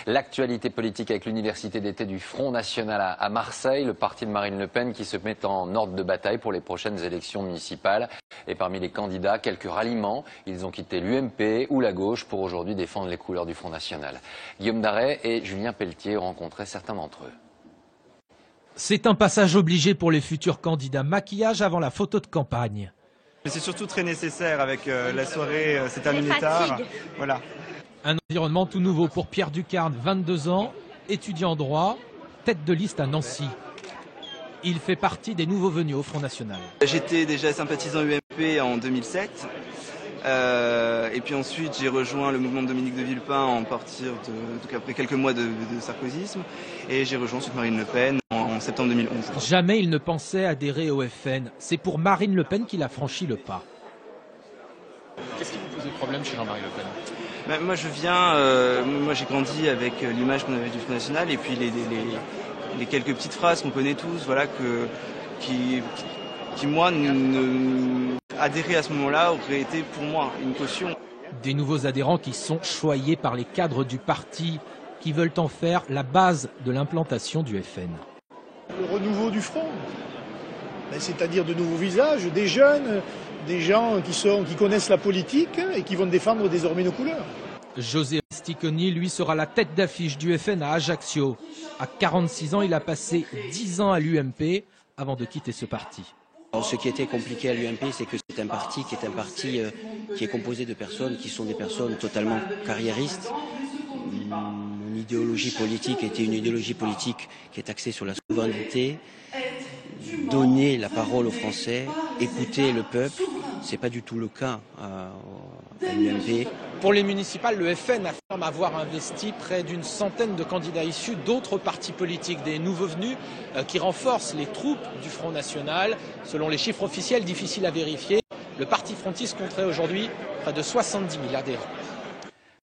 L'actualité politique avec l'université d'été du Front National à Marseille, le parti de Marine Le Pen qui se met en ordre de bataille pour les prochaines élections municipales. Et parmi les candidats, quelques ralliements. Ils ont quitté l'UMP ou la gauche pour aujourd'hui défendre les couleurs du Front National. Guillaume Darey et Julien Pelletier ont rencontré certains d'entre eux. C'est un passage obligé pour les futurs candidats. Maquillage avant la photo de campagne. C'est surtout très nécessaire avec la soirée, c'est terminé tard. Voilà. Un environnement tout nouveau pour Pierre Ducarne, 22 ans, étudiant en droit, tête de liste à Nancy. Il fait partie des nouveaux venus au Front National. J'étais déjà sympathisant UMP en 2007. Et puis ensuite j'ai rejoint le mouvement de Dominique de Villepin après quelques mois de sarkozysme. Et j'ai rejoint ensuite Marine Le Pen en septembre 2011. Jamais il ne pensait adhérer au FN. C'est pour Marine Le Pen qu'il a franchi le pas. Qu'est-ce qui vous posait problème chez Jean-Marie Le Pen? Moi j'ai grandi avec l'image qu'on avait du Front National et puis les quelques petites phrases qu'on connaît tous, voilà, qui moi, adhérer à ce moment-là aurait été pour moi une caution. Des nouveaux adhérents qui sont choyés par les cadres du parti, qui veulent en faire la base de l'implantation du FN. Le renouveau du front, c'est-à-dire de nouveaux visages, des jeunes, des gens qui connaissent la politique et qui vont défendre désormais nos couleurs. José Sticoni, lui, sera la tête d'affiche du FN à Ajaccio. À 46 ans, il a passé 10 ans à l'UMP avant de quitter ce parti. Alors, ce qui était compliqué à l'UMP, c'est que c'est un parti qui est composé de personnes qui sont des personnes totalement carriéristes. Mon idéologie politique était une idéologie politique qui est axée sur la souveraineté, donner la parole aux Français, écouter le peuple. C'est pas du tout le cas à l'UMP. Pour les municipales, le FN affirme avoir investi près d'une centaine de candidats issus d'autres partis politiques, des nouveaux venus qui renforcent les troupes du Front National. Selon les chiffres officiels difficiles à vérifier, le parti frontiste compterait aujourd'hui près de 70 000 adhérents.